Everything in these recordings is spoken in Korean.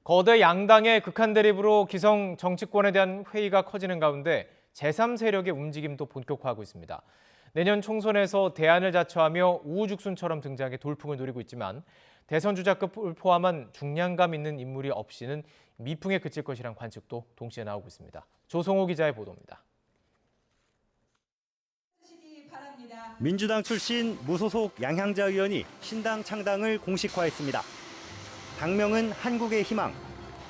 거대 양당의 극한 대립으로 기성 정치권에 대한 회의가 커지는 가운데 제3세력의 움직임도 본격화하고 있습니다. 내년 총선에서 대안을 자처하며 우후죽순처럼 등장해 돌풍을 노리고 있지만 대선 주자급을 포함한 중량감 있는 인물이 없이는 미풍에 그칠 것이란 관측도 동시에 나오고 있습니다. 조성호 기자의 보도입니다. 민주당 출신 무소속 양향자 의원이 신당 창당을 공식화했습니다. 당명은 한국의 희망,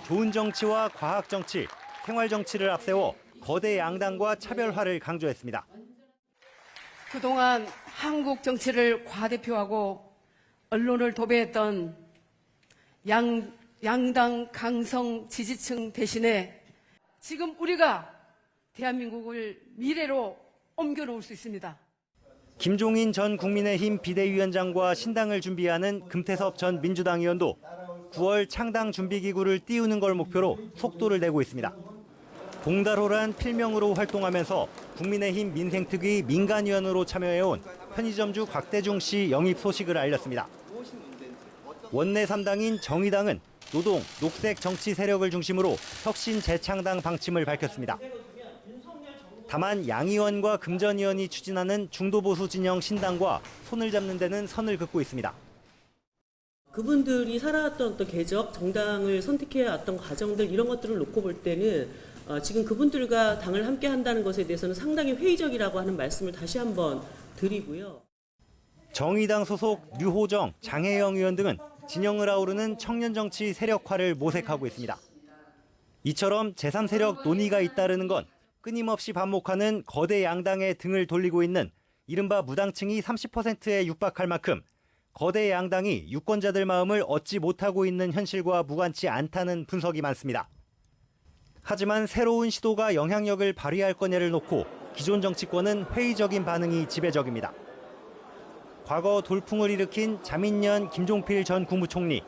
좋은 정치와 과학 정치, 생활 정치를 앞세워 거대 양당과 차별화를 강조했습니다. 그동안 한국 정치를 과대표하고 언론을 도배했던 양당 강성 지지층 대신에 지금 우리가 대한민국을 미래로 옮겨놓을 수 있습니다. 김종인 전 국민의힘 비대위원장과 신당을 준비하는 금태섭 전 민주당 의원도 9월 창당 준비기구를 띄우는 걸 목표로 속도를 내고 있습니다. 봉달호란 필명으로 활동하면서 국민의힘 민생특위 민간위원으로 참여해온 편의점주 곽대중 씨 영입 소식을 알렸습니다. 원내 3당인 정의당은 노동, 녹색 정치 세력을 중심으로 혁신 재창당 방침을 밝혔습니다. 다만 양 의원과 금 전 의원이 추진하는 중도보수 진영 신당과 손을 잡는 데는 선을 긋고 있습니다. 그분들이 살아왔던 어떤 궤적, 정당을 선택해왔던 과정들 이런 것들을 놓고 볼 때는 지금 그분들과 당을 함께 한다는 것에 대해서는 상당히 회의적이라고 하는 말씀을 다시 한번 드리고요. 정의당 소속 류호정, 장혜영 의원 등은 진영을 아우르는 청년 정치 세력화를 모색하고 있습니다. 이처럼 제3세력 논의가 잇따르는 건 끊임없이 반복하는 거대 양당의 등을 돌리고 있는 이른바 무당층이 30%에 육박할 만큼 거대 양당이 유권자들 마음을 얻지 못하고 있는 현실과 무관치 않다는 분석이 많습니다. 하지만 새로운 시도가 영향력을 발휘할 거냐를 놓고 기존 정치권은 회의적인 반응이 지배적입니다. 과거 돌풍을 일으킨 자민련 김종필 전 국무총리,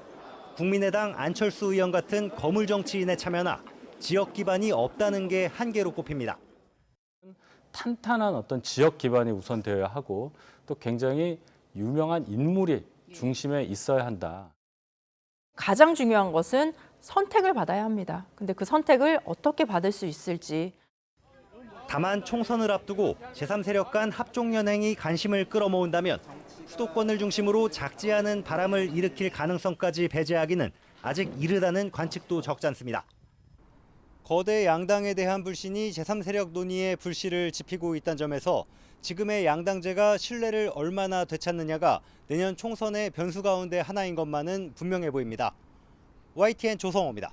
국민의당 안철수 의원 같은 거물 정치인의 참여나 지역 기반이 없다는 게 한계로 꼽힙니다. 탄탄한 어떤 지역 기반이 우선 되어야 하고 또 굉장히 유명한 인물이 중심에 있어야 한다. 가장 중요한 것은 선택을 받아야 합니다. 근데 그 선택을 어떻게 받을 수 있을지. 다만 총선을 앞두고 제3세력 간 합종연행이 관심을 끌어모은다면 수도권을 중심으로 작지 않은 바람을 일으킬 가능성까지 배제하기는 아직 이르다는 관측도 적지 않습니다. 거대 양당에 대한 불신이 제3세력 논의의 불씨를 지피고 있다는 점에서 지금의 양당제가 신뢰를 얼마나 되찾느냐가 내년 총선의 변수 가운데 하나인 것만은 분명해 보입니다. YTN 조성호입니다.